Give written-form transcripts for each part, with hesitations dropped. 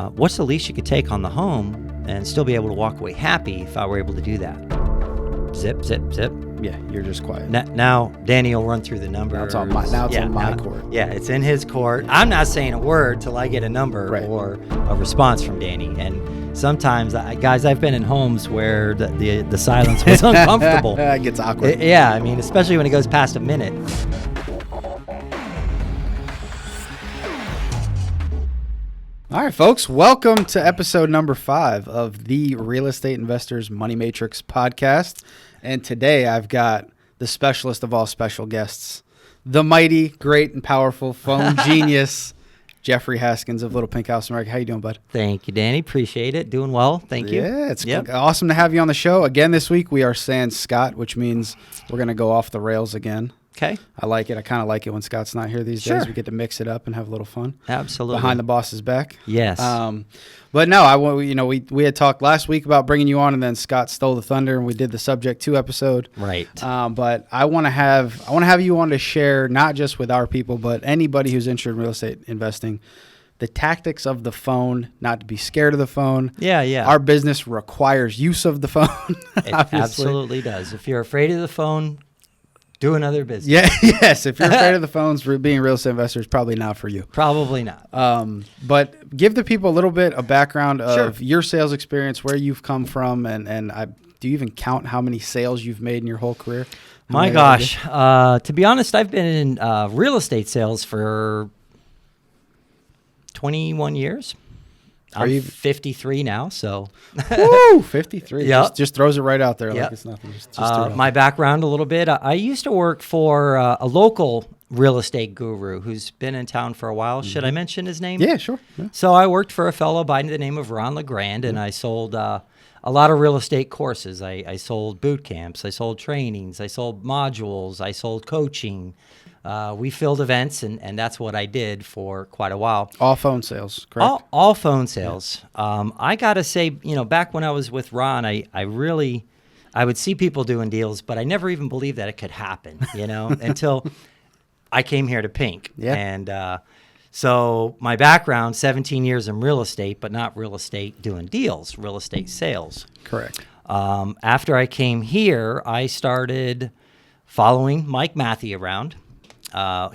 what's the least you could take on the home and still be able to walk away happy if I were able to do that? Zip, zip, zip. Yeah, you're just quiet. Now Danny will run through the numbers. Now it's on my court. Yeah, it's in his court. I'm not saying a word till I get a number or a response from Danny. And sometimes, guys, I've been in homes where the silence was uncomfortable. It gets awkward. Yeah, I mean, especially when it goes past a minute. All right, folks, welcome to episode number 5 of the Real Estate Investors Money Matrix podcast. And today I've got the specialist of all special guests, the mighty, great, and powerful phone genius, Jeffrey Haskins of Little Pink House America. How you doing, bud? Thank you, Danny. Appreciate it. Doing well. Thank you. Yeah, it's awesome to have you on the show. Again, this week we are sans Scott, which means we're going to go off the rails again. Okay. I like it. I kind of like it when Scott's not here these days. We get to mix it up and have a little fun. Absolutely. Behind the boss's back. Yes. But no, we had talked last week about bringing you on, and then Scott stole the thunder, and we did the Subject 2 episode. Right. But I want to have you on to share, not just with our people, but anybody who's interested in real estate investing, the tactics of the phone, not to be scared of the phone. Yeah. Our business requires use of the phone. It absolutely does. If you're afraid of the phone, do another business. Yeah, yes. If you're afraid of the phones, being a real estate investor is probably not for you. Probably not. But give the people a little bit of background of your sales experience, where you've come from, and do you even count how many sales you've made in your whole career? My gosh. To be honest, I've been in real estate sales for 21 years. I'm 53 now, so. Woo, 53. Yep. Just throws it right out there like it's nothing. Just my background a little bit. I used to work for a local real estate guru who's been in town for a while. Should I mention his name? Yeah, sure. Yeah. So I worked for a fellow by the name of Ron LeGrand, and I sold a lot of real estate courses. I sold boot camps. I sold trainings. I sold modules. I sold coaching. We filled events, and that's what I did for quite a while. All phone sales, correct? All phone sales. Yeah. I got to say, back when I was with Ron, I would see people doing deals, but I never even believed that it could happen, until I came here to Pink. Yeah. And so my background, 17 years in real estate, but not real estate doing deals, real estate sales. Correct. After I came here, I started following Mike Matthew around.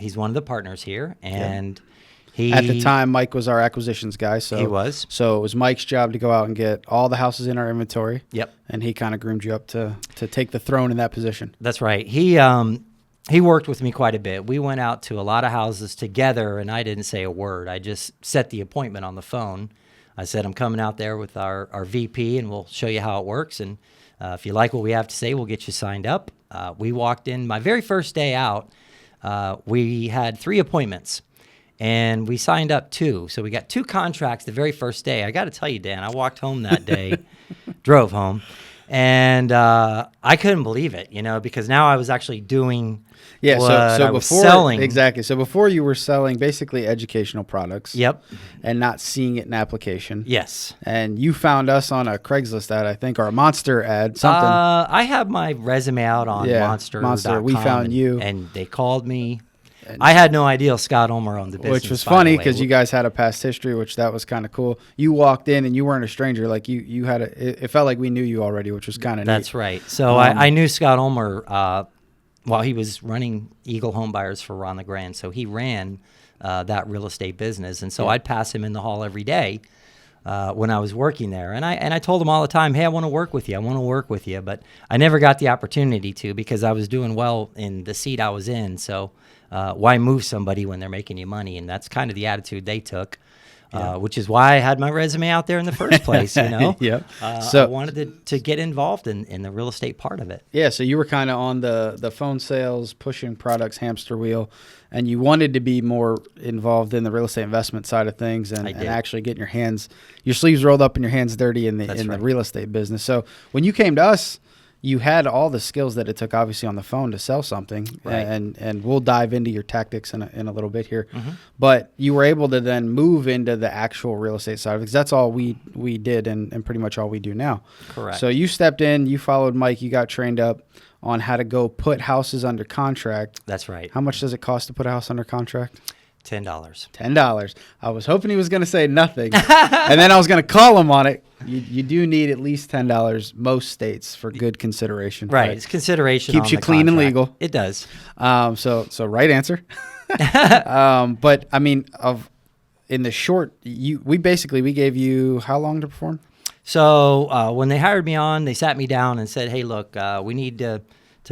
He's one of the partners here, and at the time, Mike was our acquisitions guy. So he was. So it was Mike's job to go out and get all the houses in our inventory. Yep. And he kind of groomed you up to take the throne in that position. That's right. He worked with me quite a bit. We went out to a lot of houses together, and I didn't say a word. I just set the appointment on the phone. I said, I'm coming out there with our VP, and we'll show you how it works. And if you like what we have to say, we'll get you signed up. We walked in my very first day out. We had 3 appointments, and we signed up 2. So we got 2 contracts the very first day. I got to tell you, Dan, I walked home that day, drove home, and I couldn't believe it, because now I was actually doing what I was selling. Exactly. So before you were selling basically educational products. Yep. And not seeing it in application. Yes. And you found us on a Craigslist ad, I think, or a Monster ad, something. I have my resume out on Monster. We found you. And they called me. I had no idea Scott Ulmer owned the business. Which was funny because you guys had a past history, which that was kind of cool. You walked in and you weren't a stranger. Like you had it felt like we knew you already, which was kind of neat. That's right. So I knew Scott Ulmer while he was running Eagle Home Buyers for Ron LeGrand. So he ran that real estate business. And so I'd pass him in the hall every day when I was working there. And I told him all the time, hey, I want to work with you. But I never got the opportunity to because I was doing well in the seat I was in. So why move somebody when they're making you money? And that's kind of the attitude they took. Which is why I had my resume out there in the first place, Yep. So I wanted to get involved in the real estate part of it. Yeah, so you were kind of on the phone sales, pushing products, hamster wheel, and you wanted to be more involved in the real estate investment side of things and actually getting your sleeves rolled up and your hands dirty in the real estate business. So when you came to us, you had all the skills that it took, obviously, on the phone to sell something, right. and we'll dive into your tactics in a little bit here. Mm-hmm. But you were able to then move into the actual real estate side of it, because that's all we did and pretty much all we do now. Correct. So you stepped in, you followed Mike, you got trained up on how to go put houses under contract. That's right. How much does it cost to put a house under contract? $10. $10. I was hoping he was going to say nothing, and then I was going to call him on it. You do need at least $10 most states for good consideration. Right. It's consideration. Keeps on you the clean and contract. legal. It does. So right answer. But I mean, in the short, we gave you how long to perform? So when they hired me on, they sat me down and said, "Hey, look, we need to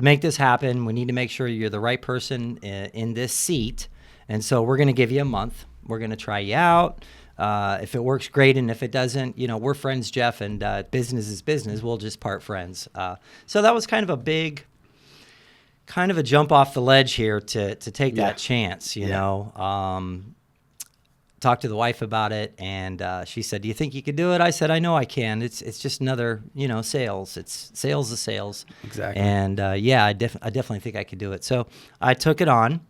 make this happen. We need to make sure you're the right person in this seat. And so we're going to give you a month. We're going to try you out. If it works, great. And if it doesn't, we're friends, Jeff, and business is business. We'll just part friends." So that was kind of a jump off the ledge here to take that chance, you know. Talked to the wife about it, and she said, "Do you think you could do it?" I said, "I know I can. It's just another, sales. It's sales is sales." Exactly. And I definitely think I could do it. So I took it on,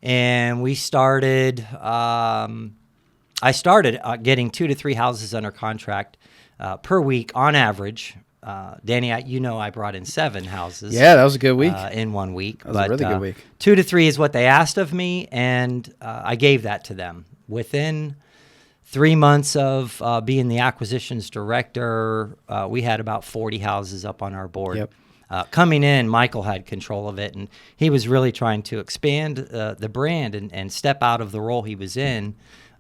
and we started. I started getting 2 to 3 houses under contract per week on average. Danny, I brought in 7 houses. Yeah, that was a good week. In 1 week. That was a really good week. 2 to 3 is what they asked of me, and I gave that to them. Within 3 months of being the acquisitions director, we had about 40 houses up on our board. Yep. Coming in, Michael had control of it, and he was really trying to expand the brand and step out of the role he was in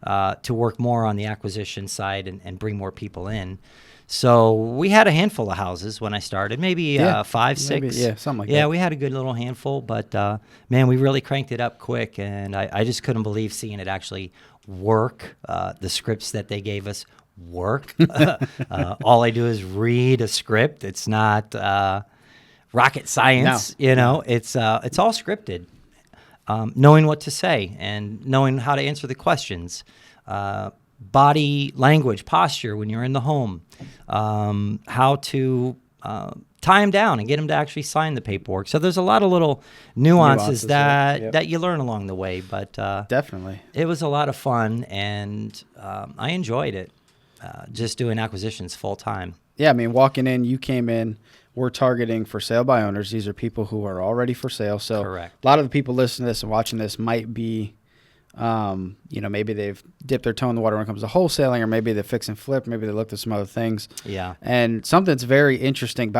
to work more on the acquisition side and bring more people in. So we had a handful of houses when I started, maybe 5, 6. Maybe, something like that. Yeah, we had a good little handful, but man, we really cranked it up quick, and I just couldn't believe seeing it actually work. The scripts that they gave us work. All I do is read a script. It's not rocket science, It's all scripted. Knowing what to say and knowing how to answer the questions. Body language, posture when you're in the home, how to tie them down and get them to actually sign the paperwork. So there's a lot of little nuances that you learn along the way. But definitely, it was a lot of fun, and I enjoyed it. Just doing acquisitions full time. Yeah, I mean, walking in, you came in. We're targeting for sale by owners. These are people who are already for sale. So correct. A lot of the people listening to this and watching this might be. Maybe they've dipped their toe in the water when it comes to wholesaling, or maybe they fix and flip, maybe they looked at some other things. Yeah. And something that's very interesting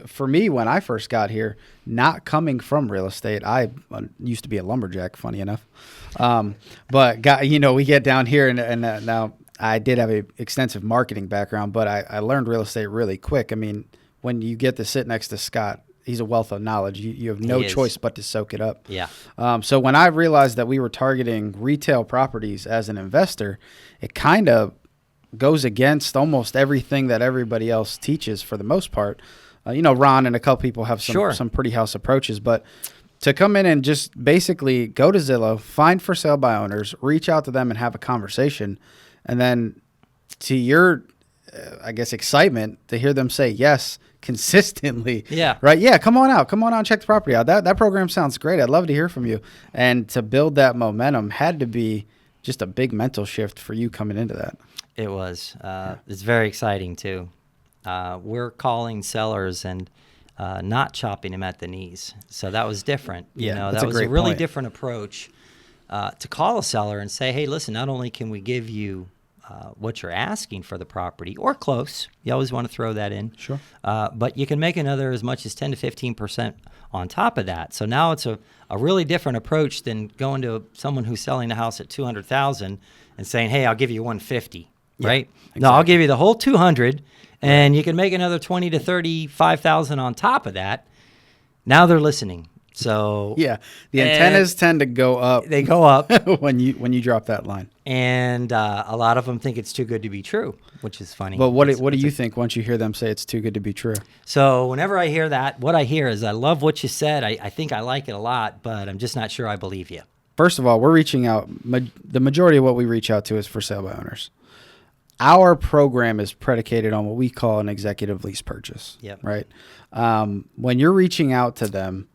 for me when I first got here, not coming from real estate, I used to be a lumberjack, funny enough. But we get down here and now I did have an extensive marketing background, but I learned real estate really quick. I mean, when you get to sit next to Scott, he's a wealth of knowledge. You have no choice but to soak it up. Yeah. So when I realized that we were targeting retail properties as an investor, it kind of goes against almost everything that everybody else teaches for the most part. Ron and a couple people have some pretty house approaches, but to come in and just basically go to Zillow, find for sale by owners, reach out to them and have a conversation, and then to your, excitement to hear them say yes consistently. Yeah. Right. Yeah. Come on out. Check the property out. That program sounds great. I'd love to hear from you. And to build that momentum had to be just a big mental shift for you coming into that. It was. It's very exciting too. We're calling sellers and not chopping them at the knees. So that was different. That was a really different approach to call a seller and say, "Hey, listen, not only can we give you what you're asking for the property, or close. You always want to throw that in. Sure. But you can make another as much as 10 to 15% on top of that. So now it's a really different approach than going to someone who's selling a house at $200,000 and saying, "Hey, I'll give you $150," right? Exactly. No, I'll give you the whole $200,000, and you can make another $20,000 to $35,000 on top of that. Now they're listening. So yeah, the antennas tend to go up. They go up when you drop that line, and a lot of them think it's too good to be true, which is funny. But what do you think once you hear them say it's too good to be true? So whenever I hear that, what I hear is, "I love what you said. I think I like it a lot, but I'm just not sure I believe you." First of all, we're reaching out. The majority of what we reach out to is for sale by owners. Our program is predicated on what we call an executive lease purchase. Yep. Right. When you're reaching out to them,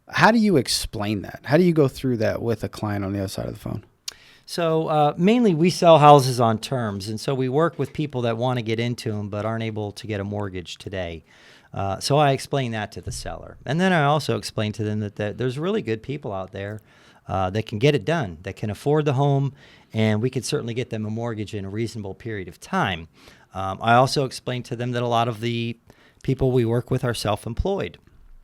how do you explain that? How do you go through that with a client on the other side of the phone? So mainly we sell houses on terms, and so we work with people that want to get into them but aren't able to get a mortgage today. So I explain that to the seller. And then I also explain to them that there's really good people out there that can get it done, that can afford the home, and we could certainly get them a mortgage in a reasonable period of time. I also explained to them that a lot of the people we work with are self-employed.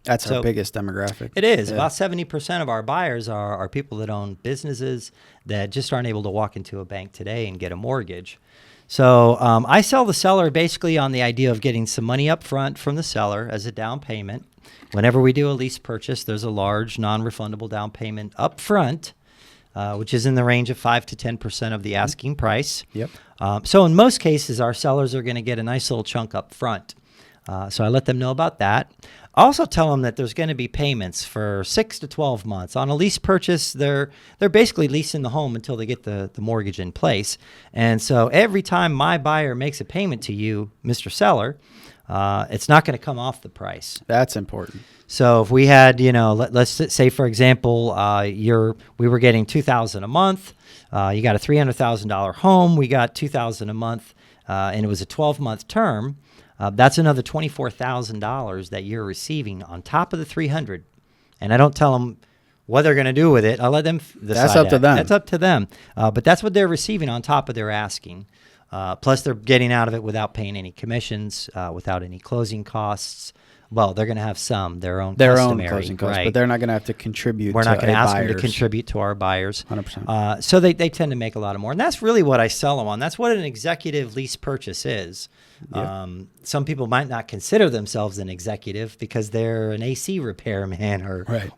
That's our biggest demographic. It is. Yeah. About 70% of our buyers are people that own businesses that just aren't able to walk into a bank today and get a mortgage. So I sell the seller basically on the idea of getting some money up front from the seller as a down payment. Whenever we do a lease purchase, there's a large non-refundable down payment up front, which is in the range of 5 to 10% of the asking price. Yep. So in most cases, our sellers are going to get a nice little chunk up front. So I let them know about that. I also tell them that there's going to be payments for 6 to 12 months. On a lease purchase, they're basically leasing the home until they get the mortgage in place. And so every time my buyer makes a payment to you, Mr. Seller, it's not going to come off the price. That's important. So if we had, let's say, for example, we were getting $2,000 a month. You got a $300,000 home. We got $2,000 a month, and it was a 12-month term. That's another $24,000 that you're receiving on top of the $300,000. And I don't tell them what they're going to do with it. I let them decide. That's up to them. That's up to them. But that's what they're receiving on top of their asking. Plus, they're getting out of it without paying any commissions, without any closing costs. Well, they're going to have their own closing costs, right? But they're not going to have to contribute. We're not going to ask buyers. them to contribute to our buyers. 100%. So they tend to make a lot of more, and that's really what I sell them on. That's what an executive lease purchase is. Yep. Some people might not consider themselves an executive because they're an AC repairman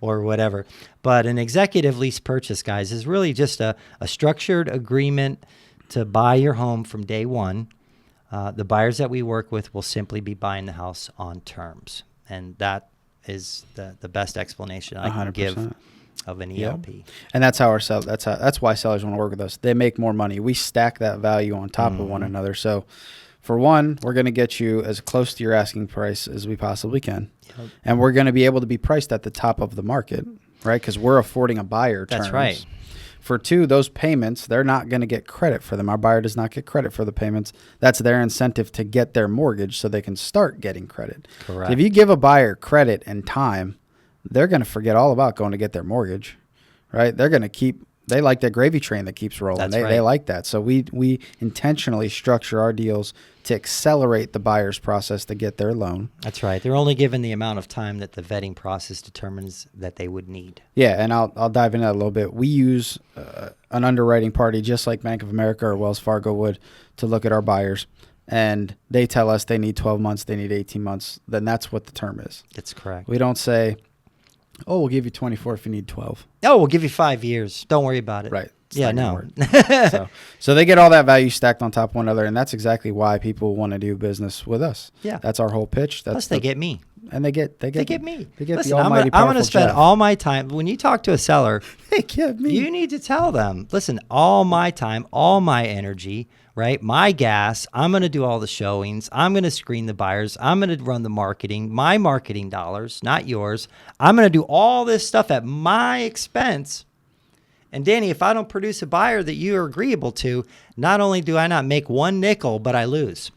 or whatever. But an executive lease purchase, guys, is really just a structured agreement to buy your home from day one. The buyers that we work with will simply be buying the house on terms. And that is the best explanation I can 100%. give of an ELP. Yep. And that's how that's why sellers want to work with us. They make more money. We stack that value on top of one another. So for one, we're going to get you as close to your asking price as we possibly can. Yep. And we're going to be able to be priced at the top of the market, right? Because we're affording a buyer terms. That's right. For two, those payments, they're not going to get credit for them. Our buyer does not get credit for the payments. That's their incentive to get their mortgage so they can start getting credit. Correct. So if you give a buyer credit and time, they're going to forget all about going to get their mortgage, right? They're going to they like that gravy train that keeps rolling. They like that. So we intentionally structure our deals to accelerate the buyer's process to get their loan. That's right. They're only given the amount of time that the vetting process determines that they would need. Yeah, and I'll dive into that a little bit. We use an underwriting party just like Bank of America or Wells Fargo would to look at our buyers. And they tell us they need 12 months, they need 18 months. Then that's what the term is. That's correct. We don't say, oh, we'll give you 24 if you need 12. Oh, we'll give you 5 years. Don't worry about it. Right. Yeah, no. So they get all that value stacked on top of one another, and that's exactly why people want to do business with us. Yeah. That's our whole pitch. Plus, they get me. And they get me. They get Listen, the almighty I'm going to spend Jeff. all my time. When you talk to a seller, they get me. You need to tell them, listen, all my time, all my energy, right? My gas, I'm going to do all the showings. I'm going to screen the buyers. I'm going to run the marketing, my marketing dollars, not yours. I'm going to do all this stuff at my expense. And Danny, if I don't produce a buyer that you are agreeable to, not only do I not make one nickel, but I lose.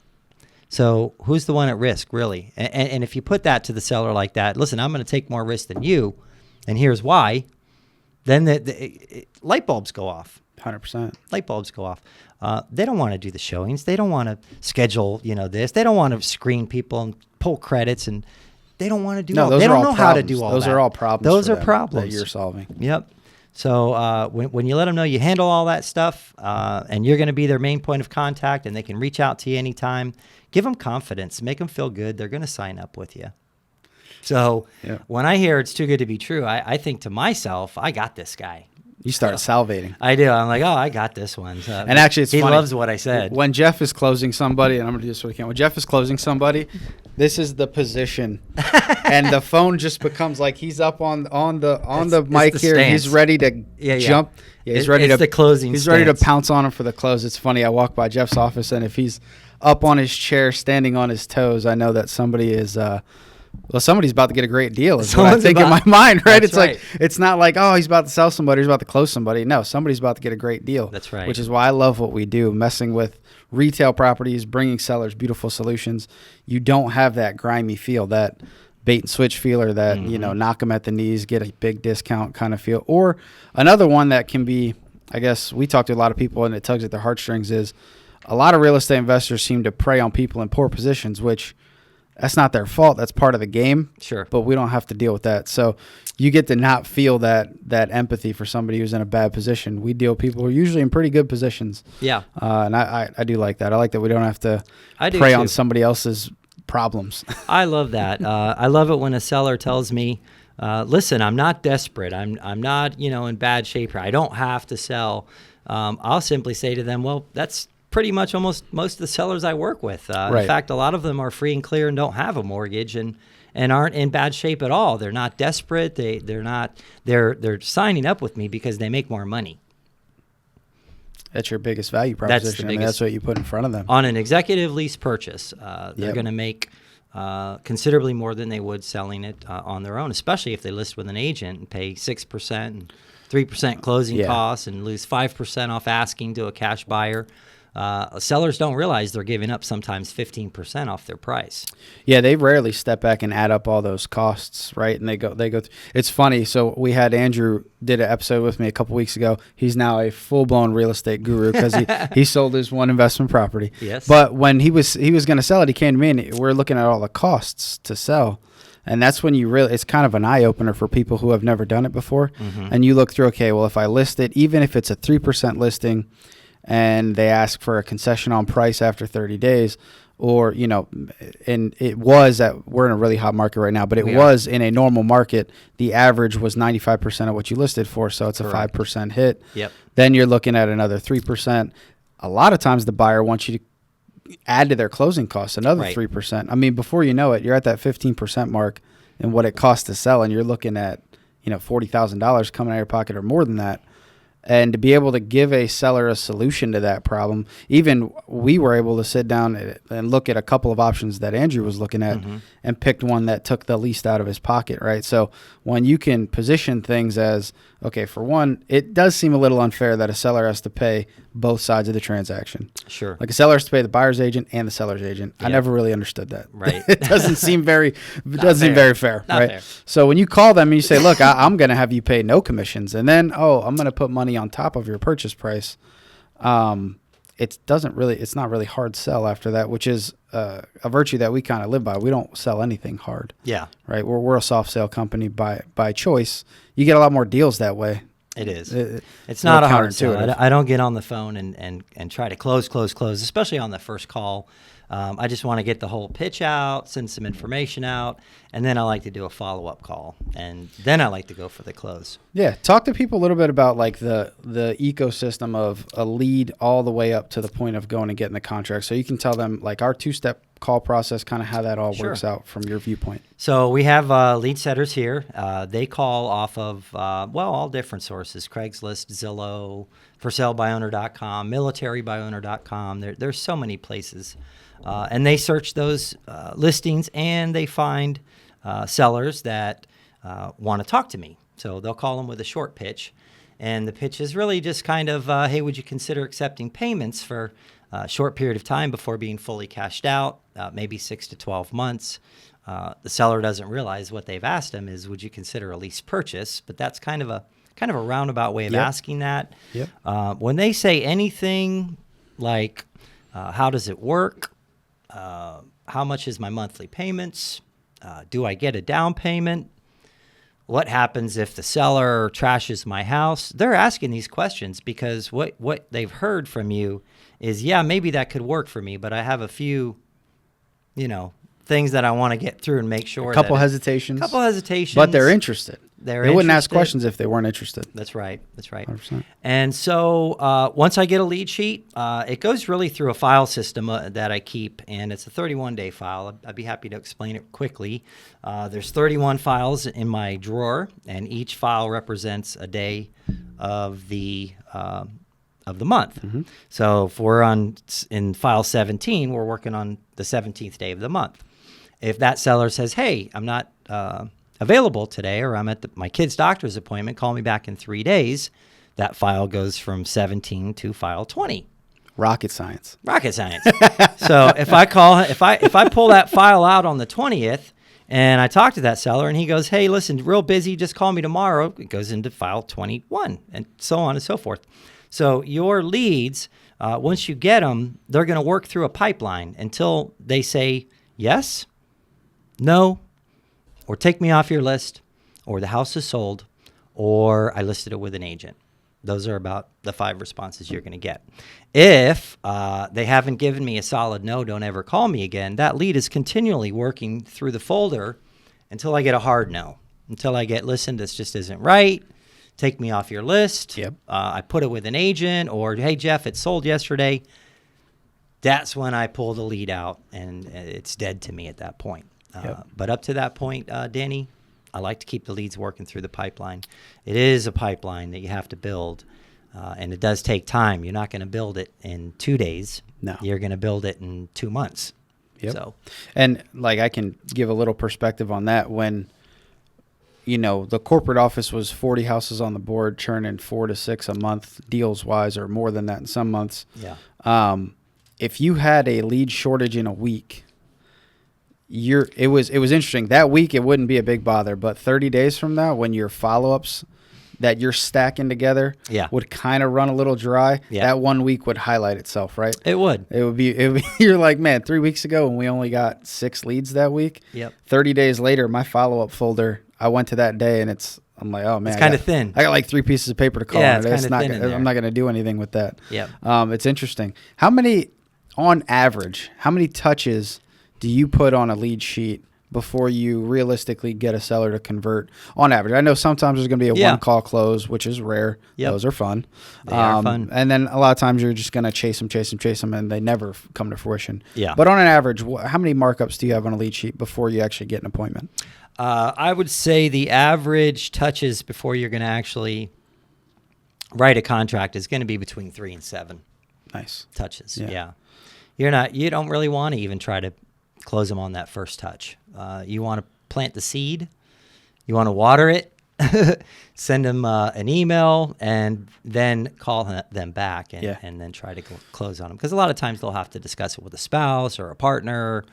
So who's the one at risk, really? And if you put that to the seller like that, listen, I'm going to take more risk than you, and here's why, then the light bulbs go off. 100%. Light bulbs go off. They don't want to do the showings. They don't want to schedule, this. They don't want to screen people and pull credits, and they don't want to do all that. They don't know how to do all that. Those are all problems. Those are problems that you're solving. Yep. So when you let them know you handle all that stuff and you're going to be their main point of contact and they can reach out to you anytime, give them confidence, make them feel good. They're going to sign up with you. So when I hear it's too good to be true, I think to myself, I got this guy. You start salivating. I do. I'm like, oh, I got this one. And actually, it's he funny. loves what I said. When Jeff is closing somebody, and I'm going to do this what I can. When Jeff is closing somebody, this is the position, and the phone just becomes like he's up on the mic here. And he's ready to jump. Yeah, he's ready to the closing. He's ready to pounce on him for the close. It's funny. I walk by Jeff's office, and if he's up on his chair, standing on his toes, I know that somebody is. Somebody's about to get a great deal is what I think in my mind, right? It's like, it's not like, oh, he's about to sell somebody, he's about to close somebody. No, somebody's about to get a great deal. That's right. Which is why I love what we do, messing with retail properties, bringing sellers beautiful solutions. You don't have that grimy feel. That bait and switch feel, or that, knock them at the knees, get a big discount kind of feel. Or another one that can be, I guess we talk to a lot of people and it tugs at their heartstrings, is a lot of real estate investors seem to prey on people in poor positions, which that's not their fault. That's part of the game. Sure. But we don't have to deal with that. So you get to not feel that empathy for somebody who's in a bad position. We deal with people who are usually in pretty good positions. Yeah. And I do like that. I like that we don't have to prey on somebody else's problems. I love that. I love it when a seller tells me, listen, I'm not desperate. I'm not, in bad shape here. I don't have to sell. I'll simply say to them, well, that's pretty much almost most of the sellers I work with. Right. In fact, a lot of them are free and clear and don't have a mortgage and aren't in bad shape at all. They're not desperate. They're signing up with me because they make more money. That's your biggest value proposition. That's what you put in front of them. On an executive lease purchase, they're going to make considerably more than they would selling it on their own, especially if they list with an agent and pay 6% and 3% closing costs and lose 5% off asking to a cash buyer. Sellers don't realize they're giving up sometimes 15% off their price. Yeah, they rarely step back and add up all those costs, right? And they go. It's funny. So we had Andrew did an episode with me a couple weeks ago. He's now a full-blown real estate guru because he sold his one investment property. Yes. But when he was going to sell it, he came to me and we're looking at all the costs to sell. And that's when it's kind of an eye-opener for people who have never done it before. Mm-hmm. And you look through, okay, well, if I list it, even if it's a 3% listing, and they ask for a concession on price after 30 days, or, and it was that we're in a really hot market right now, but it was in a normal market, the average was 95% of what you listed for. So it's Correct. A 5% hit. Yep. Then you're looking at another 3%. A lot of times the buyer wants you to add to their closing costs another 3%. I mean, before you know it, you're at that 15% mark in what it costs to sell, and you're looking at, $40,000 coming out of your pocket or more than that. And to be able to give a seller a solution to that problem, even we were able to sit down and look at a couple of options that Andrew was looking at and picked one that took the least out of his pocket, right? So when you can position things as, okay, for one, it does seem a little unfair that a seller has to pay both sides of the transaction. Sure. Like a seller has to pay the buyer's agent and the seller's agent. I never really understood that. Right. It doesn't seem very fair, Not right? fair. So when you call them and you say, look, I'm going to have you pay no commissions, and then, I'm going to put money on top of your purchase price, it's not really hard sell after that, which is a virtue that we kind of live by. We don't sell anything hard. Yeah. Right. We're a soft sale company by choice. You get a lot more deals that way. It is. It's not a hard sell. I don't get on the phone and try to close, especially on the first call. I just want to get the whole pitch out, send some information out, and then I like to do a follow-up call, and then I like to go for the close. Yeah, talk to people a little bit about like the ecosystem of a lead all the way up to the point of going and getting the contract. So you can tell them like our two-step call process, kind of how that all works out from your viewpoint. So we have lead setters here. They call off of, all different sources: Craigslist, Zillow, ForSaleByOwner.com, MilitaryByOwner.com. There's so many places. And they search those listings, and they find sellers that want to talk to me. So they'll call them with a short pitch. And the pitch is really just kind of, hey, would you consider accepting payments for a short period of time before being fully cashed out, maybe 6 to 12 months. The seller doesn't realize what they've asked them is, would you consider a lease purchase? But that's kind of a roundabout way of asking that. Yep. When they say anything like, how does it work? How much is my monthly payments? Do I get a down payment? What happens if the seller trashes my house? They're asking these questions because what they've heard from you is, yeah, maybe that could work for me, but I have a few, things that I want to get through and make sure. A couple hesitations. But they're interested. They wouldn't ask questions if they weren't interested. That's right. 100%. And so once I get a lead sheet, it goes really through a file system that I keep, and it's a 31-day file. I'd be happy to explain it quickly. There's 31 files in my drawer, and each file represents a day of the month. Mm-hmm. So if we're in file 17, we're working on the 17th day of the month. If that seller says, hey, I'm not available today, or I'm at my kid's doctor's appointment, call me back in 3 days, that file goes from 17 to file 20. Rocket science. So if I pull that file out on the 20th, And I talked to that seller, and he goes, hey, listen, real busy, just call me tomorrow. It goes into file 21, and so on and so forth. So your leads, once you get them, they're going to work through a pipeline until they say yes, no, or take me off your list, or the house is sold, or I listed it with an agent. Those are about the 5 responses you're going to get. If they haven't given me a solid no, don't ever call me again, that lead is continually working through the folder until I get a hard no, until I get, listen, this just isn't right. Take me off your list. Yep. I put it with an agent, or, hey, Jeff, it sold yesterday. That's when I pull the lead out, and it's dead to me at that point. Yep. But up to that point, Danny, I like to keep the leads working through the pipeline. It is a pipeline that you have to build, and it does take time. You're not going to build it in 2 days. No. You're going to build it in 2 months. Yep. So, and like I can give a little perspective on that. When, the corporate office was 40 houses on the board, churning 4 to 6 a month, deals wise, or more than that in some months. yeah. If you had a lead shortage in a week, it was interesting. That week it wouldn't be a big bother, but 30 days from now, when your follow-ups that you're stacking together would kind of run a little dry, that 1 week would highlight itself, right? It would. It would be you're like, man, 3 weeks ago when we only got 6 leads that week. Yep. 30 days later, my follow-up folder, I went to that day and I'm like, oh man, It's kind of thin. I got like 3 pieces of paper to call. Yeah, on it. it's kinda thin in there. I'm not going to do anything with that. Yep. It's interesting. On average, how many touches do you put on a lead sheet before you realistically get a seller to convert on average? I know sometimes there's going to be a one-call close, which is rare. Yep. Those are fun. They are fun. And then a lot of times you're just going to chase them, and they never come to fruition. Yeah. But on an average, how many markups do you have on a lead sheet before you actually get an appointment? I would say the average touches before you're going to actually write a contract is going to be between 3 and 7. Nice. Touches. Yeah. You don't really want to even try to close them on that first touch. You want to plant the seed. You want to water it, send them an email, and then call them back and then try to close on them. Because a lot of times they'll have to discuss it with a spouse or a partner.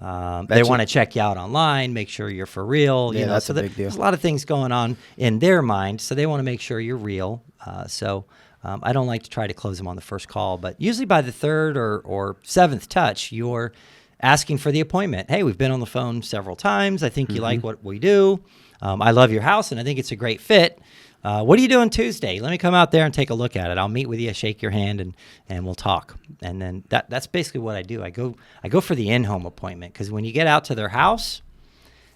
They want to check you out online, make sure you're for real. Yeah, that's a big deal. There's a lot of things going on in their mind, so they want to make sure you're real. I don't like to try to close them on the first call, but usually by the 3rd or 7th touch, you're asking for the appointment. Hey, we've been on the phone several times. I think you like what we do. I love your house, and I think it's a great fit. What are you doing Tuesday? Let me come out there and take a look at it. I'll meet with you, shake your hand, and we'll talk. And then that's basically what I do. I go for the in-home appointment, because when you get out to their house,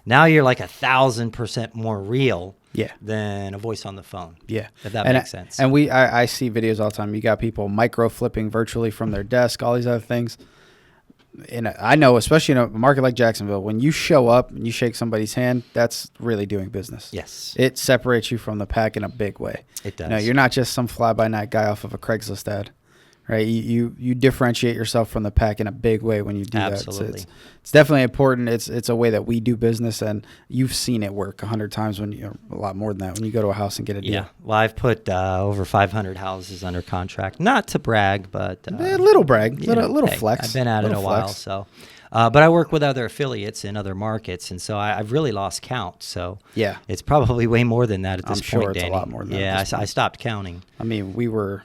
now you're like 1,000% more real than a voice on the phone. Yeah. If that makes sense. And I see videos all the time. You got people micro flipping virtually from their desk, all these other things. And I know, especially in a market like Jacksonville, when you show up and you shake somebody's hand, that's really doing business. Yes. It separates you from the pack in a big way. It does. You're not just some fly-by-night guy off of a Craigslist ad, right? You differentiate yourself from the pack in a big way when you do Absolutely. that. It's definitely important. It's a way that we do business, and you've seen it work 100 times a lot more than that when you go to a house and get a deal. Yeah. Well, I've put over 500 houses under contract. Not to brag, but a little brag, little hey, flex. I've been at it a while, flex. so. But I work with other affiliates in other markets, and so I've really lost count. So yeah, it's probably way more than that at this I'm sure point, it's Danny. a lot more than that. Yeah, I stopped counting. I mean, we were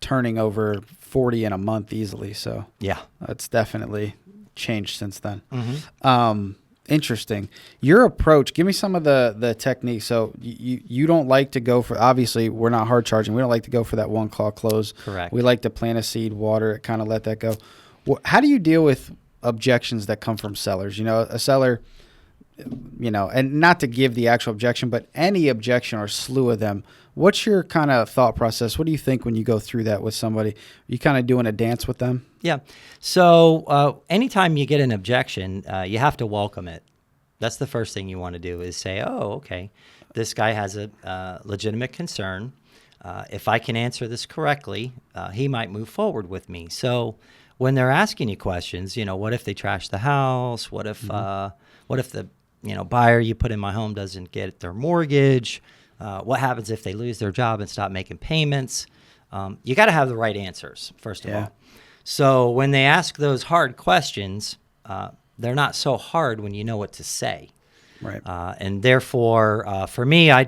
turning over 40 in a month easily, so yeah, it's definitely changed since then. Mm-hmm. Interesting. Your approach, give me some of the techniques. So you don't like to go for, obviously we're not hard charging. We don't like to go for that one call close. Correct. We like to plant a seed, water it, kind of let that go. How do you deal with objections that come from sellers? A seller, and not to give the actual objection, but any objection or slew of them. What's your kind of thought process? What do you think when you go through that with somebody? Are you kind of doing a dance with them? Yeah. So anytime you get an objection, you have to welcome it. That's the first thing you want to do is say, oh, okay, this guy has a legitimate concern. If I can answer this correctly, he might move forward with me. So when they're asking you questions, what if they trash the house? What if the buyer you put in my home doesn't get their mortgage? What happens if they lose their job and stop making payments? You got to have the right answers, first of all. So when they ask those hard questions, they're not so hard when you know what to say. Right. And therefore, for me, I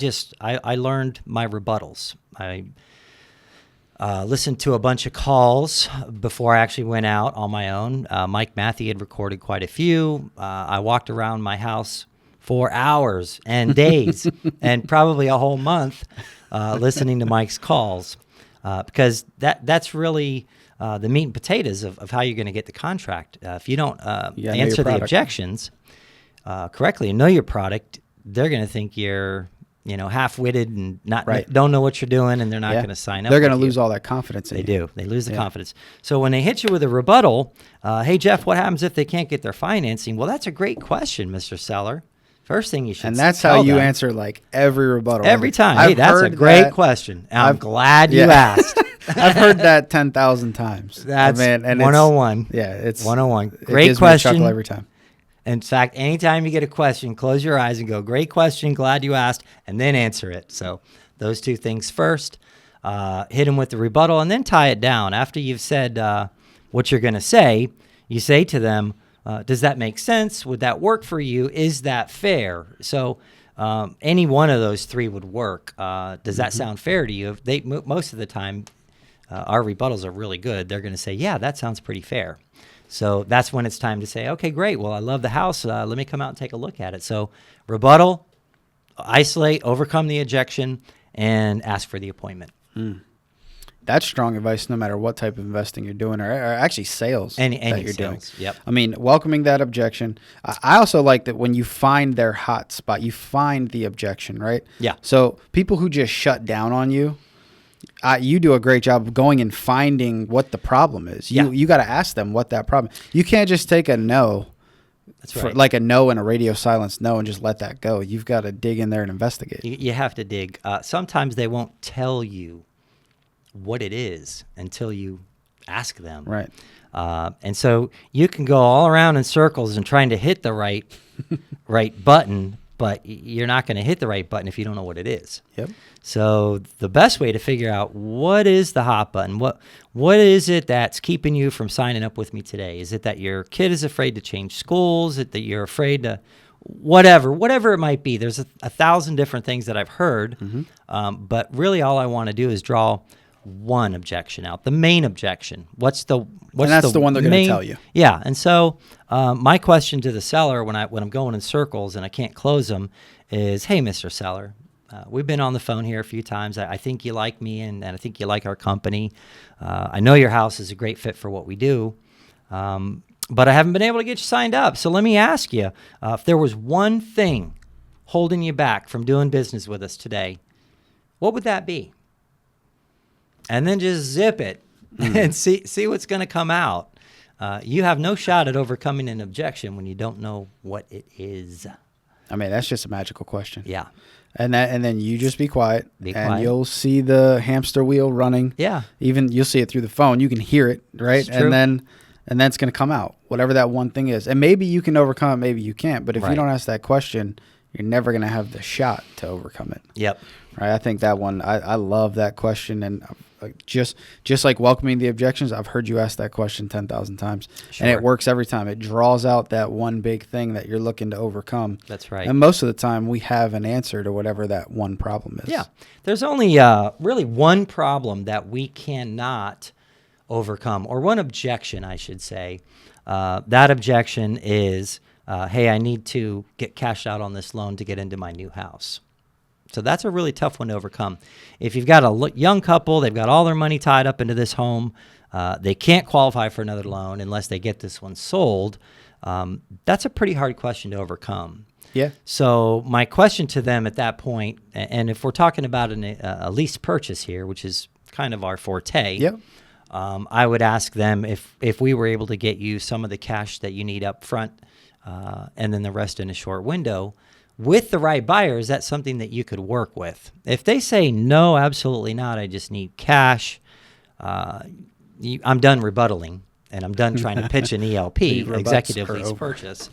learned my rebuttals. I listened to a bunch of calls before I actually went out on my own. Mike Matthew had recorded quite a few. I walked around my house for hours and days and probably a whole month listening to Mike's calls because that's really the meat and potatoes of how you're going to get the contract. If you don't answer the objections correctly and know your product, they're going to think you're half-witted and don't know what you're doing, and they're not going to sign up. They're going to lose all that confidence in you. They do. They lose the confidence. So when they hit you with a rebuttal, hey, Jeff, what happens if they can't get their financing? Well, that's a great question, Mr. Seller. First thing you should And that's how you answer like every rebuttal. Every time. Hey, that's a great question. I'm glad you asked. I've heard that 10,000 times. That's 101. It's 101. It Great gives question. Me a chuckle every time. In fact, anytime you get a question, close your eyes and go, great question, glad you asked, and then answer it. So those two things first, hit them with the rebuttal, and then tie it down. After you've said what you're going to say, you say to them, does that make sense? Would that work for you? Is that fair? So any one of those three would work. Does that sound fair to you? Most of the time, our rebuttals are really good. They're going to say, yeah, that sounds pretty fair. So that's when it's time to say, okay, great. Well, I love the house. Let me come out and take a look at it. So rebuttal, isolate, overcome the objection, and ask for the appointment. That's strong advice no matter what type of investing you're doing or actually sales any that you're sales. doing. Yep. I mean, welcoming that objection. I also like that when you find their hot spot, you find the objection, right? Yeah. So people who just shut down on you, you do a great job of going and finding what the problem is. You got to ask them what that problem is. You can't just take a no. That's right. Like a no and a radio silence no and just let that go. You've got to dig in there and investigate. You have to dig. Sometimes they won't tell you what it is until you ask them. Right. And so you can go all around in circles and trying to hit the right button, but you're not going to hit the right button if you don't know what it is. Yep. So the best way to figure out what is the hot button, what is it that's keeping you from signing up with me today? Is it that your kid is afraid to change schools? Is it that you're afraid to whatever it might be? There's a 1,000 different things that I've heard, but really all I want to do is draw one objection out, the main objection. And that's the one they're going to tell you. Yeah, and so my question to the seller when I'm going in circles and I can't close them is, hey, Mr. Seller, we've been on the phone here a few times. I think you like me and I think you like our company. I know your house is a great fit for what we do, but I haven't been able to get you signed up. So let me ask you, if there was one thing holding you back from doing business with us today, what would that be? And then just zip it and see what's going to come out. You have no shot at overcoming an objection when you don't know what it is. I mean, that's just a magical question. Yeah. And then you just be quiet, and you'll see the hamster wheel running. Yeah. Even you'll see it through the phone. You can hear it, right? It's true. And then it's going to come out, whatever that one thing is. And maybe you can overcome it, maybe you can't. But if you don't ask that question, you're never going to have the shot to overcome it. Yep. Right. I think that one, I love that question. And just like welcoming the objections, I've heard you ask that question 10,000 times. Sure. And it works every time. It draws out that one big thing that you're looking to overcome. That's right. And most of the time, we have an answer to whatever that one problem is. Yeah. There's only really one problem that we cannot overcome, or one objection, I should say. That objection is, hey, I need to get cashed out on this loan to get into my new house. So that's a really tough one to overcome. If you've got a young couple, they've got all their money tied up into this home, they can't qualify for another loan unless they get this one sold, that's a pretty hard question to overcome. Yeah. So my question to them at that point, and if we're talking about a lease purchase here, which is kind of our forte, Yep. I would ask them if we were able to get you some of the cash that you need up front and then the rest in a short window. With the right buyer, is that something that you could work with? If they say, no, absolutely not, I just need cash, I'm done rebuttaling, and I'm done trying to pitch an ELP, executive lease purchase.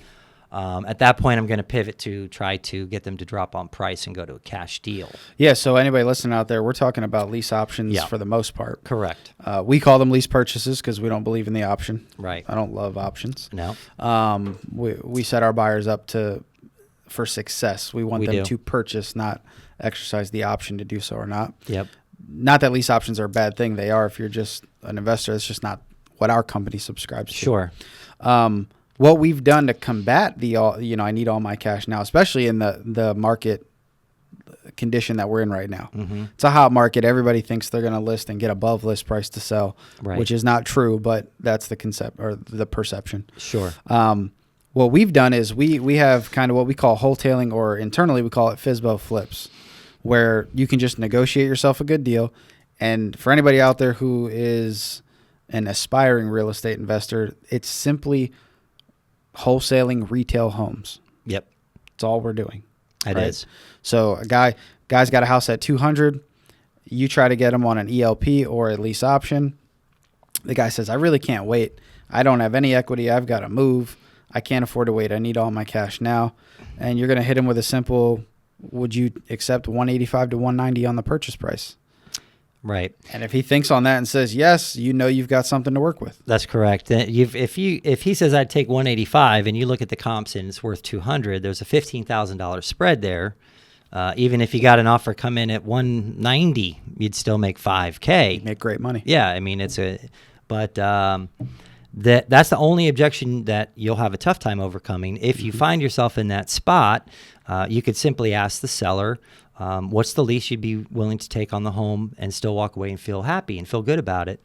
At that point, I'm going to pivot to try to get them to drop on price and go to a cash deal. Yeah, so anybody listening out there, we're talking about lease options Yeah. for the most part. Correct. We call them lease purchases because we don't believe in the option. Right. I don't love options. No. We set our buyers up for success. We want We them do. to purchase, not exercise the option to do so or not. Yep. Not that lease options are a bad thing. They are if you're just an investor. It's just not what our company subscribes to. Sure. What we've done to combat I need all my cash now, especially in the market condition that we're in right now. Mm-hmm. It's a hot market. Everybody thinks they're going to list and get above list price to sell, Right. which is not true, but that's the concept or the perception. Sure. What we've done is we have kind of what we call wholesaling, or internally we call it FSBO flips, where you can just negotiate yourself a good deal. And for anybody out there who is an aspiring real estate investor, it's simply wholesaling retail homes. Yep. That's all we're doing. It is. So a guy's got a house at 200. You try to get him on an ELP or a lease option. The guy says, I really can't wait. I don't have any equity. I've got to move. I can't afford to wait. I need all my cash now. And you're going to hit him with a simple, would you accept 185 to 190 on the purchase price? Right. And if he thinks on that and says yes, you've got something to work with. That's correct. If he says I'd take 185 and you look at the comps and it's worth 200, there's a $15,000 spread there. Even if you got an offer come in at 190, you'd still make $5K. You make great money. Yeah, I mean that's the only objection that you'll have a tough time overcoming. If you find yourself in that spot, you could simply ask the seller, what's the least you'd be willing to take on the home and still walk away and feel happy and feel good about it.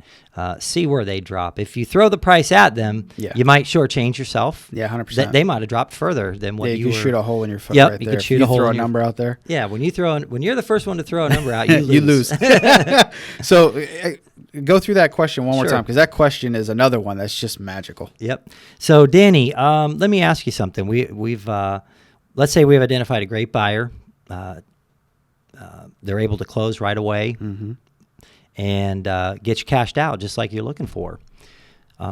See where they drop. If you throw the price at them, you might shortchange yourself. Yeah, 100%. They might have dropped further than what you could shoot a hole in your foot Yep, right you there. could shoot if a hole throw in a number out there. Yeah, when you're the first one to throw a number out, you lose. You lose. So go through that question one more Sure. time, because that question is another one that's just magical. Yep. So Danny, let me ask you something. We've let's say we've identified a great buyer. They're able to close right away and get you cashed out just like you're looking for.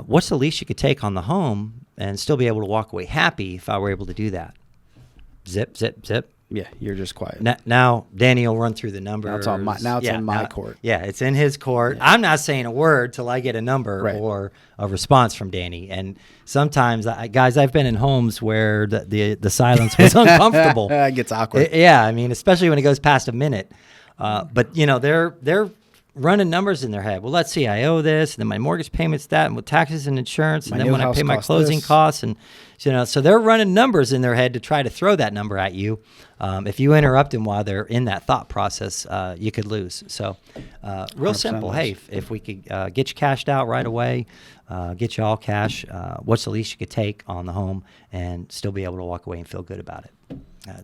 What's the least you could take on the home and still be able to walk away happy if I were able to do that? Zip, zip, zip. Yeah, you're just quiet. Now Danny will run through the numbers. Now it's on my court. Yeah, it's in his court. Yeah. I'm not saying a word till I get a number or a response from Danny. And sometimes, guys, I've been in homes where the silence was uncomfortable. It gets awkward. Yeah, I mean, especially when it goes past a minute. But they're running numbers in their head. Well, let's see, I owe this, and then my mortgage payment's that, and with taxes and insurance, and then when I pay my closing costs, and so they're running numbers in their head to try to throw that number at you. If you interrupt them while they're in that thought process, you could lose. So, real simple. Hey, if we could get you cashed out right away, get you all cash, what's the least you could take on the home and still be able to walk away and feel good about it?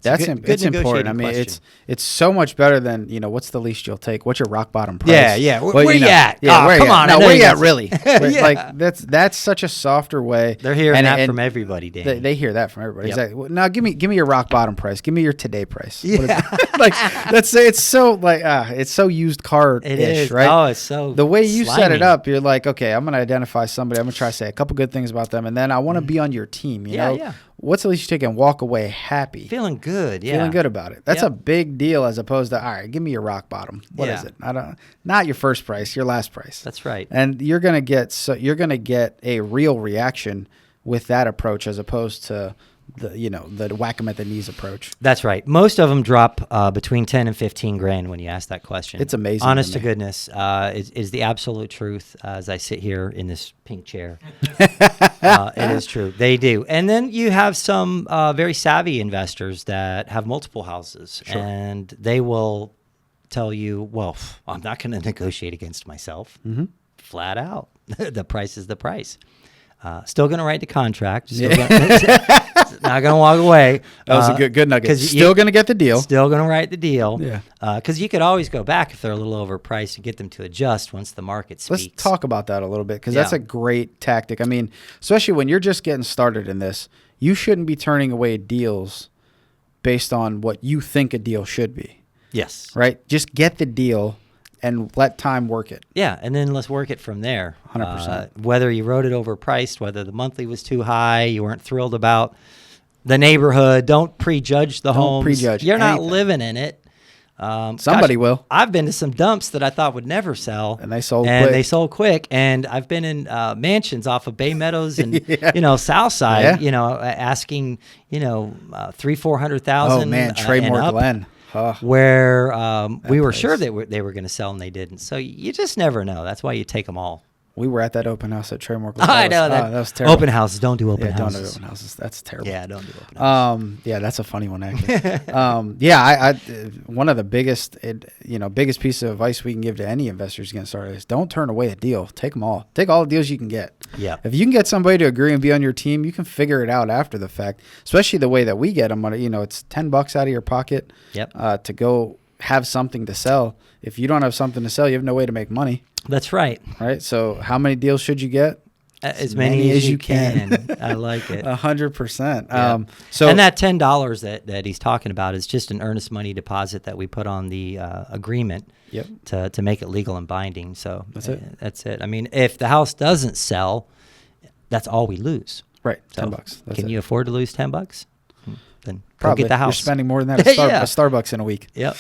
That's important. I mean, it's so much better than what's the least you'll take? What's your rock bottom price? Yeah. Where you at? Yeah, come on. No, where you at? Really? Like that's such a softer way. They're hearing that from everybody, Dan. They hear that from everybody. Yep. Exactly. Well, now give me your rock bottom price. Give me your today price. Yeah. It's so it's so used car-ish, it is. right? Oh, it's so the way you slimy. set it up. You're like, okay, I'm going to identify somebody. I'm going to try to say a couple good things about them, and then I want to be on your team. You know. Yeah. What's the least you take and walk away happy? Feeling good, yeah. Feeling good about it. That's a big deal as opposed to, all right, give me your rock bottom. What is it? Not your first price, your last price. That's right. And you're gonna get a real reaction with that approach as opposed to the whack 'em at the knees approach. That's right. Most of them drop between 10 and 15 grand when you ask that question. It's amazing. Honest to goodness, is the absolute truth as I sit here in this pink chair. It is true. They do. And then you have some very savvy investors that have multiple houses, and they will tell you, well, I'm not going to negotiate against myself. Flat out. The price is the price. Still going to write the contract. Not going to walk away. That was a good nugget. Still going to get the deal. Still going to write the deal. Yeah. Because you could always go back if they're a little overpriced and get them to adjust once the market speaks. Let's talk about that a little bit, because that's a great tactic. I mean, especially when you're just getting started in this, you shouldn't be turning away deals based on what you think a deal should be. Yes. Right? Just get the deal and let time work it. Yeah, and then let's work it from there. 100%. Whether you wrote it overpriced, whether the monthly was too high, you weren't thrilled about the neighborhood. Don't prejudge the Don't homes. prejudge You're not anything. living in it. Somebody will. I've been to some dumps that I thought would never sell, And they sold and quick. they sold quick. And I've been in mansions off of Bay Meadows and Yeah. South Side. Yeah. Asking $300,000-400,000. Oh man, and Traymore up, Glen. Oh, where we were place. sure they were going to sell and they didn't. So you just never know. That's why you take them all. we were at that open house at Traymore Glen. I know that. That was terrible. Open houses. Don't do open Yeah, don't do houses. open houses. That's terrible. Yeah, don't do open houses. Yeah, that's a funny one actually. I one of the biggest piece of advice we can give to any investors getting started is don't turn away a deal. Take them all. Take all the deals you can get. Yeah. If you can get somebody to agree and be on your team, you can figure it out after the fact. Especially the way that we get them. It's $10 out of your pocket. Yep. To go have something to sell. If you don't have something to sell, you have no way to make money. That's right. Right. So how many deals should you get? As many as you can. I like it. 100%. Yeah. And that $10 that he's talking about is just an earnest money deposit that we put on the agreement Yep. to make it legal and binding. So That's it. That's it. I mean, if the house doesn't sell, that's all we lose. Right. So $10. That's can it. you afford to lose $10? Then Probably. go get the house. You're spending more than that at Yeah. Starbucks in a week. Yep.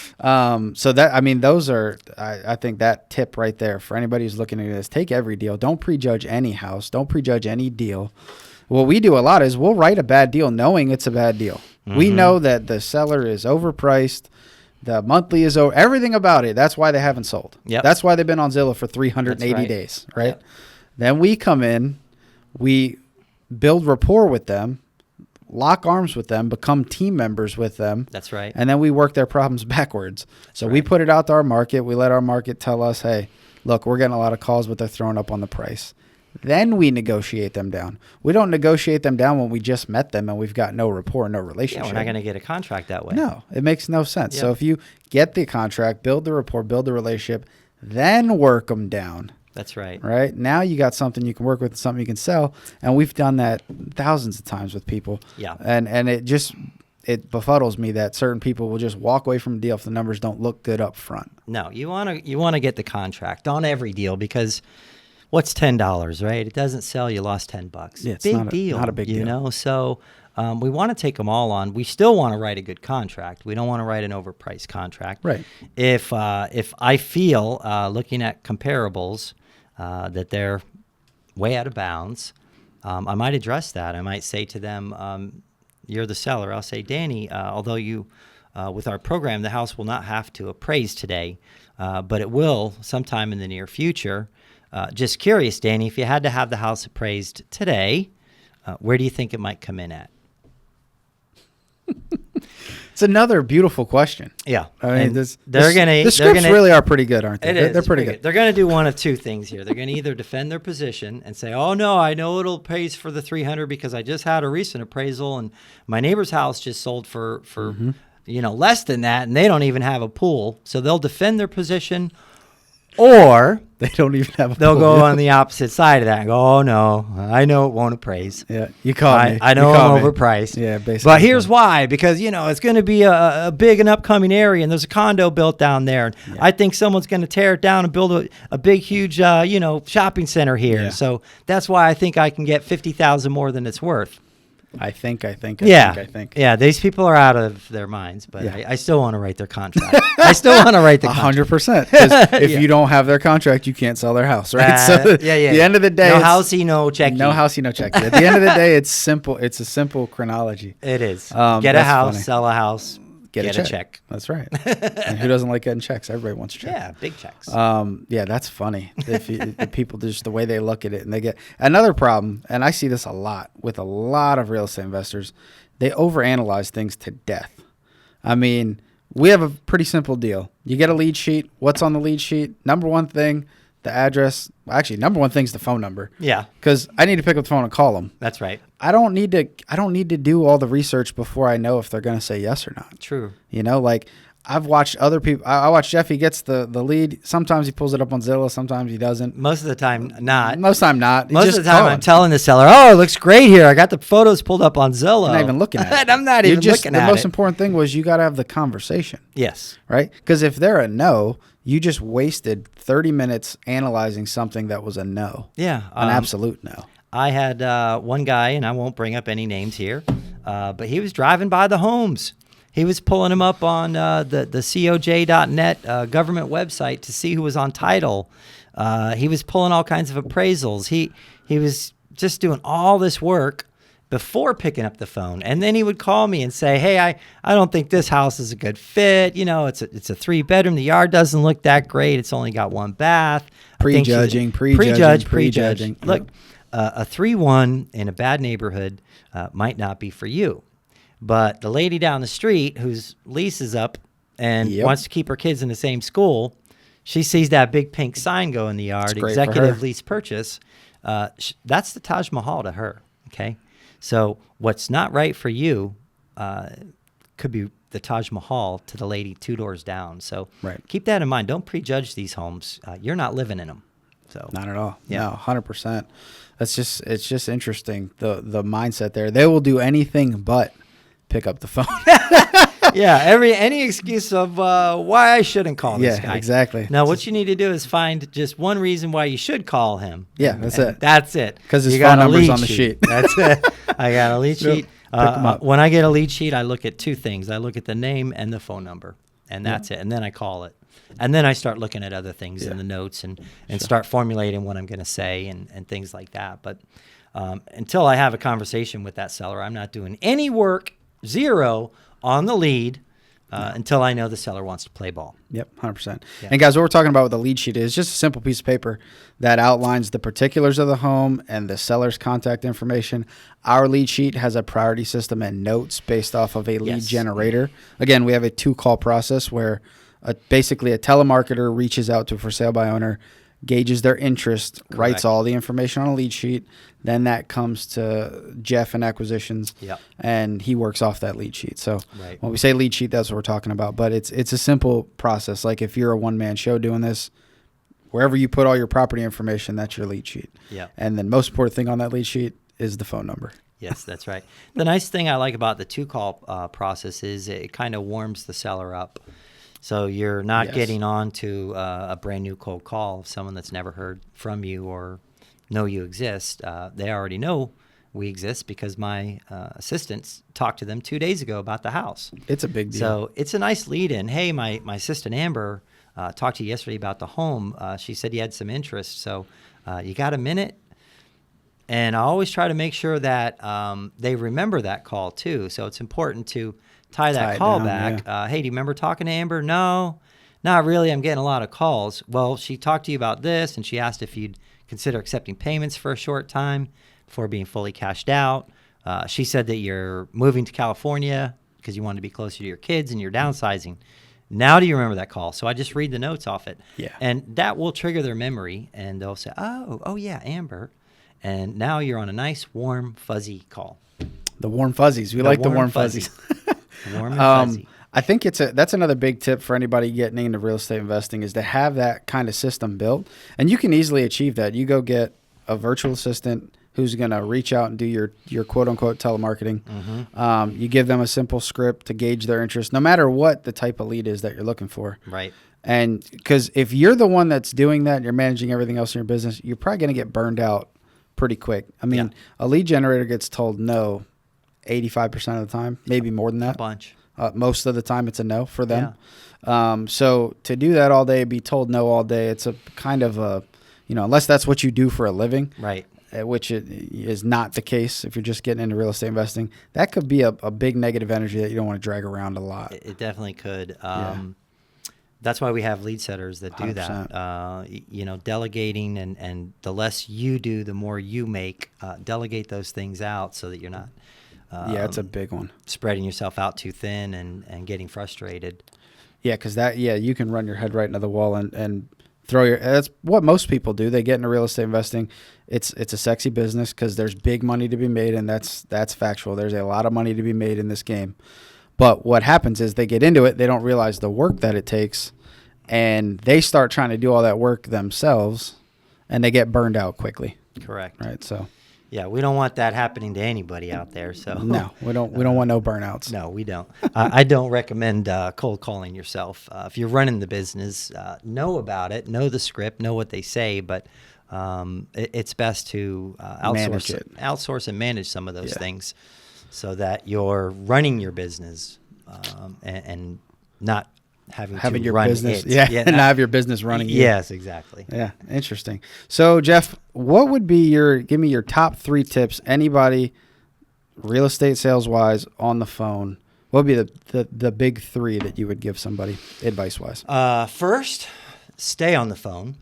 So those are, I think that tip right there for anybody who's looking at this, take every deal. Don't prejudge any house. Don't prejudge any deal. What we do a lot is we'll write a bad deal knowing it's a bad deal. We know that the seller is overpriced. The monthly is over. Everything about it. That's why they haven't sold. Yep. That's why they've been on Zillow for 380 That's right. days, right? Yep. Then we come in, we build rapport with them, lock arms with them, become team members with them. That's right. And then we work their problems backwards. So we right. put it out to our market. We let our market tell us, hey, look, we're getting a lot of calls, but they're throwing up on the price. Then we negotiate them down. We don't negotiate them down when we just met them and we've got no rapport, no Yeah, relationship. we're not going to get a contract that way. No, it makes no sense. Yeah. So if you get the contract, build the rapport, build the relationship, then work them down. That's right. Right now, you got something you can work with, something you can sell, and we've done that thousands of times with people. Yeah. And it befuddles me that certain people will just walk away from a deal if the numbers don't look good up front. No, you want to get the contract on every deal because what's $10, right? It doesn't sell, you lost $10. Yeah, it's big not a- deal. not a big deal. You know, so we want to take them all on. We still want to write a good contract. We don't want to write an overpriced contract. Right. If I feel looking at comparables that they're way out of bounds, I might address that. I might say to them, you're the seller. I'll say, Danny, although you, with our program, the house will not have to appraise today, but it will sometime in the near future. Just curious, Danny, if you had to have the house appraised today, where do you think it might come in at? It's another beautiful question. Yeah, I mean, and the scripts gonna, really are pretty good, aren't they? It is. They're pretty good. They're going to do one of two things here. They're going to either defend their position and say, "Oh no, I know it'll appraise for the 300 because I just had a recent appraisal and my neighbor's house just sold for less than that, and they don't even have a pool." So they'll defend their position, or They don't even have a they'll pool. go on the opposite side of that and go, "Oh no, I know it won't appraise. Yeah, you caught me. I know You caught I'm me. overpriced." Yeah, basically. But here's why: because it's going to be a big and upcoming area, and there's a condo built down there. And I think someone's going to tear it down and build a big, huge, shopping center here. Yeah. So that's why I think I can get $50,000 more than it's worth. I think. Yeah, these people are out of their minds, but Yeah. I still want to write their contract. I still want to write the contract. 100%. 'Cause if you don't have their contract, you can't sell their house, right? At the end of the day, no it's- housey, no checky. No housey, no check. At the end of the day, it's simple. It's a simple chronology. It is. Get a That's house, funny. sell a house, Get a a check. check. That's right. And who doesn't like getting checks? Everybody wants a check. Yeah, big checks. Yeah, that's funny. The people, just the way they look at it, and they get another problem. And I see this a lot with a lot of real estate investors. They overanalyze things to death. I mean, we have a pretty simple deal. You get a lead sheet. What's on the lead sheet? Number one thing, the address. Actually, number one thing is the phone number. Yeah, Because I need to pick up the phone and call them. that's right. I don't need to do all the research before I know if they're going to say yes or not. True. Like I've watched other people. I watch Jeff. He gets the lead. Sometimes he pulls it up on Zillow. Sometimes he doesn't. Most of the time, not. Most of the time, not. Most Just of the time, calling. I'm telling the seller, "Oh, it looks great here. I got the photos pulled up on Zillow." You're not even looking at it. I'm not even looking at The most it. important thing was you got to have the conversation, Yes. right? Because if they're a no, you just wasted 30 minutes analyzing something that was a no, Yeah. an absolute no. I had one guy, and I won't bring up any names here, but he was driving by the homes. He was pulling them up on the COJ.net government website to see who was on title. He was pulling all kinds of appraisals. He was just doing all this work before picking up the phone. And then he would call me and say, hey, I don't think this house is a good fit. You know, it's a 3-bedroom. The yard doesn't look that great. It's only got 1 bath. Prejudging. Look, a 3-1 in a bad neighborhood might not be for you. But the lady down the street whose lease is up and wants to keep her kids in the same school, she sees that big pink sign go in the yard, executive lease purchase. That's the Taj Mahal to her, okay? So what's not right for you could be the Taj Mahal to the lady 2 doors down. So keep that in mind. Don't prejudge these homes. You're not living in them. So not at all. Yeah. No, 100%. It's just interesting, the mindset there. They will do anything but pick up the phone. Yeah, any excuse of why I shouldn't call this guy. Yeah, exactly. Now, what you need to do is find just one reason why you should call him. Yeah, that's it. That's it. Because his phone number's on the sheet. That's it. I got a lead sheet. When I get a lead sheet, I look at 2 things. I look at the name and the phone number, and that's it. And then I call it. And then I start looking at other things in the notes and start formulating what I'm going to say and things like that. But until I have a conversation with that seller, I'm not doing any work, 0, on the lead until I know the seller wants to play ball. Yep, 100%. Yeah. And guys, what we're talking about with the lead sheet is just a simple piece of paper that outlines the particulars of the home and the seller's contact information. Our lead sheet has a priority system and notes based off of a lead generator. Again, we have a 2-call process where basically a telemarketer reaches out to a for sale by owner, gauges their interest, writes all the information on a lead sheet. Then that comes to Jeff in acquisitions, and he works off that lead sheet. So when we say lead sheet, that's what we're talking about. But it's a simple process. Like if you're a one-man show doing this, wherever you put all your property information, that's your lead sheet. Yeah. And then most important thing on that lead sheet is the phone number. Yes, that's right. The nice thing I like about the 2-call process is it kind of warms the seller up. So you're not getting on to a brand new cold call of someone that's never heard from you or know you exist. They already know we exist because my assistants talked to them 2 days ago about the house. It's a big deal. So it's a nice lead in. Hey, my assistant Amber talked to you yesterday about the home. She said you had some interest. So you got a minute? And I always try to make sure that they remember that call too. So it's important to tie that call back. Hey, do you remember talking to Amber? No, not really. I'm getting a lot of calls. Well, she talked to you about this, and she asked if you'd consider accepting payments for a short time before being fully cashed out. She said that you're moving to California because you want to be closer to your kids and you're downsizing. Now do you remember that call? So I just read the notes off it. Yeah. And that will trigger their memory, and they'll say, oh yeah, Amber. And now you're on a nice, warm, fuzzy call. The warm fuzzies. We like the warm fuzzies. Warm and fuzzy. I think that's another big tip for anybody getting into real estate investing is to have that kind of system built. And you can easily achieve that. You go get a virtual assistant who's going to reach out and do your quote-unquote telemarketing. Mm-hmm. You give them a simple script to gauge their interest, no matter what the type of lead is that you're looking for. Right. And because if you're the one that's doing that and you're managing everything else in your business, you're probably going to get burned out pretty quick. I mean, a lead generator gets told no 85% of the time, maybe more than that. A bunch. Most of the time it's a no for them. Yeah. So to do that all day, be told no all day, it's a kind of a, unless that's what you do for a living. Right. Which it is not the case if you're just getting into real estate investing. That could be a big negative energy that you don't want to drag around a lot. It definitely could. That's why we have lead setters that do 100%. That. Delegating and the less you do, the more you make. Delegate those things out so that you're not it's a big one. Spreading yourself out too thin and getting frustrated. Yeah, because you can run your head right into the wall and throw that's what most people do. They get into real estate investing. It's a sexy business because there's big money to be made, and that's factual. There's a lot of money to be made in this game. But what happens is they get into it, they don't realize the work that it takes, and they start trying to do all that work themselves, and they get burned out quickly. Correct. Right, so. Yeah, we don't want that happening to anybody out there. So no, we don't want no burnouts. No, we don't. I don't recommend cold calling yourself. If you're running the business, know about it, know the script, know what they say, but it's best to outsource and manage some of those things. so that you're running your business and not having to your run business, it. and not have your business running you. Yes, exactly. Yeah, interesting. So, Jeff, what would be give me your top 3 tips, anybody real estate sales wise on the phone? What would be the big 3 that you would give somebody advice wise? First, stay on the phone.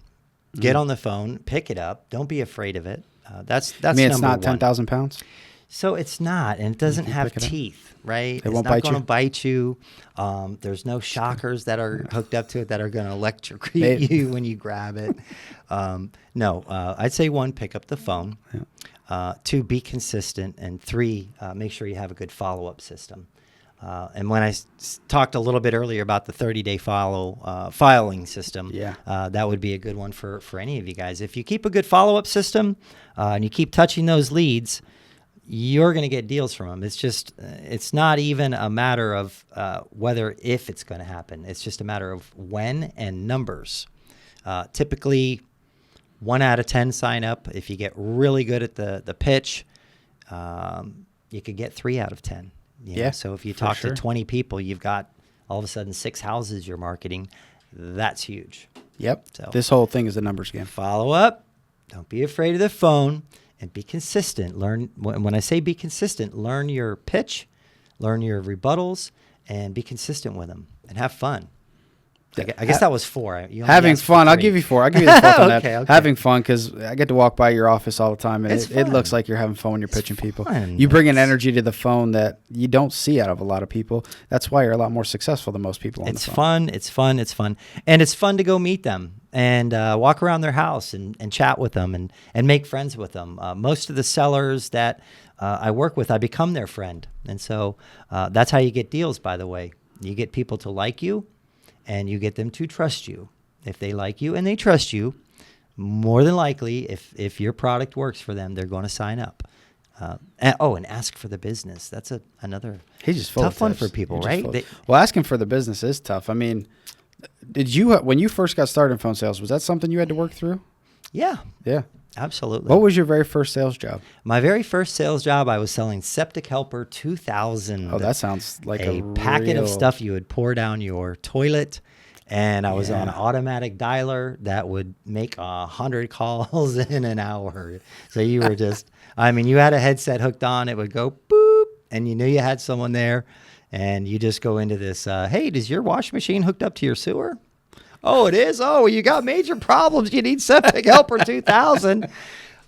Get on the phone, pick it up. Don't be afraid of it. That's I mean, it's number not one. 10,000 pounds? So it's not, and it doesn't have pick it up. teeth, right? It won't it's not bite going you? to bite you. There's no shockers that are hooked up to it that are going to electrocute you when you grab it. No, I'd say 1, pick up the phone. Yeah. 2, be consistent. And 3, make sure you have a good follow-up system. And when I talked a little bit earlier about the 30-day filing system, that would be a good one for any of you guys. If you keep a good follow-up system and you keep touching those leads, you're going to get deals from them. It's not even a matter of if it's going to happen. It's just a matter of when and numbers. Typically, 1 out of 10 sign up. If you get really good at the pitch, you could get 3 out of 10. So if you talk to 20 people, you've got all of a sudden 6 houses you're marketing. That's huge. Yep. So this whole thing is a numbers game. Follow up. Don't be afraid of the phone. And be consistent. When I say be consistent, learn your pitch, learn your rebuttals, and be consistent with them and have fun. I guess that was 4. Having fun. I'll give you 4. I'll give you the 4th on that. Okay. Having fun, because I get to walk by your office all the time, and it looks like you're having fun when you're pitching people. You bring an energy to the phone that you don't see out of a lot of people. That's why you're a lot more successful than most people on the phone. It's fun. And it's fun to go meet them and walk around their house and chat with them and make friends with them. Most of the sellers that I work with, I become their friend. And so that's how you get deals, by the way. You get people to like you, and you get them to trust you. If they like you and they trust you, more than likely, if your product works for them, they're going to sign up. And ask for the business. That's another tough one for people, right? Well, asking for the business is tough. I mean, when you first got started in phone sales, was that something you had to work through? Yeah. Yeah. Absolutely. What was your very first sales job? My very first sales job, I was selling Septic Helper 2000. Oh, that sounds like a packet of stuff you would pour down your toilet. And I was on an automatic dialer that would make 100 calls in an hour. So you were you had a headset hooked on. It would go boop, and you knew you had someone there. And you just go into this, hey, does your wash machine hooked up to your sewer? Oh, it is? Oh, you got major problems. You need Septic Helper 2000.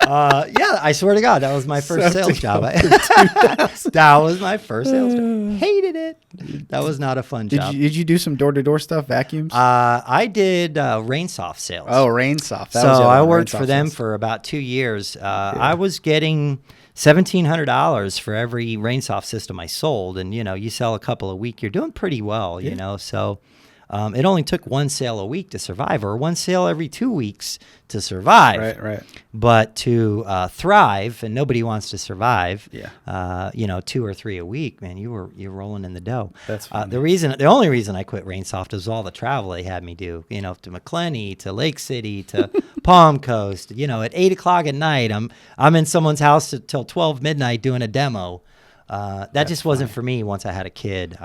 I swear to God, that was my first sales job. That was my first sales job. Hated it. That was not a fun job. Did you do some door-to-door stuff, vacuums? I did RainSoft sales. Oh, RainSoft. So I worked for them for about 2 years. I was getting $1,700 for every RainSoft system I sold. And, you sell a couple a week, you're doing pretty well, so... it only took 1 sale a week to survive, or 1 sale every 2 weeks to survive. Right. But to thrive, and nobody wants to survive. 2 or 3 a week, man, you're rolling in the dough. That's funny. The only reason I quit RainSoft was all the travel they had me do. To McClenny, to Lake City, to Palm Coast. At 8:00 at night, I'm in someone's house till 12 midnight doing a demo. That just wasn't for me. Once I had a kid,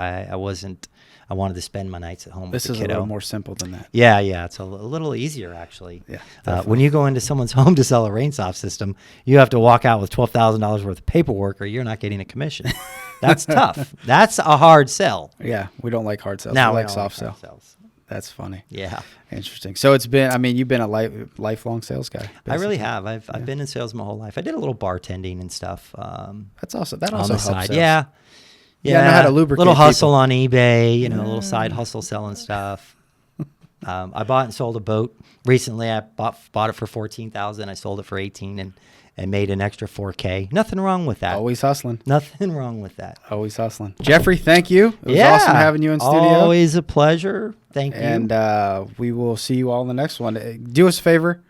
I wanted to spend my nights at home with the kiddo. This is a little more simple than that. Yeah, it's a little easier, actually. Yeah. When you go into someone's home to sell a RainSoft system, you have to walk out with $12,000 worth of paperwork, or you're not getting a commission. That's tough. That's a hard sell. Yeah, we don't like hard sells. No, we like soft sell. Sales. That's funny. Yeah. Interesting. So you've been a lifelong sales guy. Basically. I really have. I've been in sales my whole life. I did a little bartending and stuff. That also helps. On the side. Sales. Yeah. Yeah, I know how to lubricate little hustle people. on eBay, a little side hustle selling stuff. I bought and sold a boat recently. I bought it for $14,000. I sold it for $18,000 and made an extra $4,000. Nothing wrong with that. Always hustling. Nothing wrong with that. Always hustling. Jeffrey, thank you. It was awesome having you in studio. Always a pleasure. Thank you. And we will see you all in the next one. Do us a favor.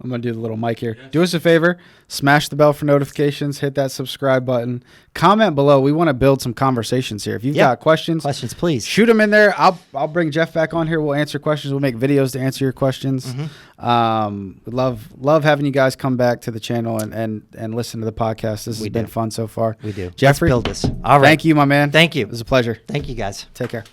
I'm going to do the little mic here. Do us a favor. Smash the bell for notifications. Hit that subscribe button. Comment below. We want to build some conversations here. If you've got questions, please. shoot them in there. I'll bring Jeff back on here. We'll answer questions. We'll make videos to answer your questions. Love having you guys come back to the channel and listen to the podcast. This has been fun so far. We do. Jeffrey, Let's build this. All right. Thank you, my man. Thank you. It was a pleasure. Thank you, guys. Take care.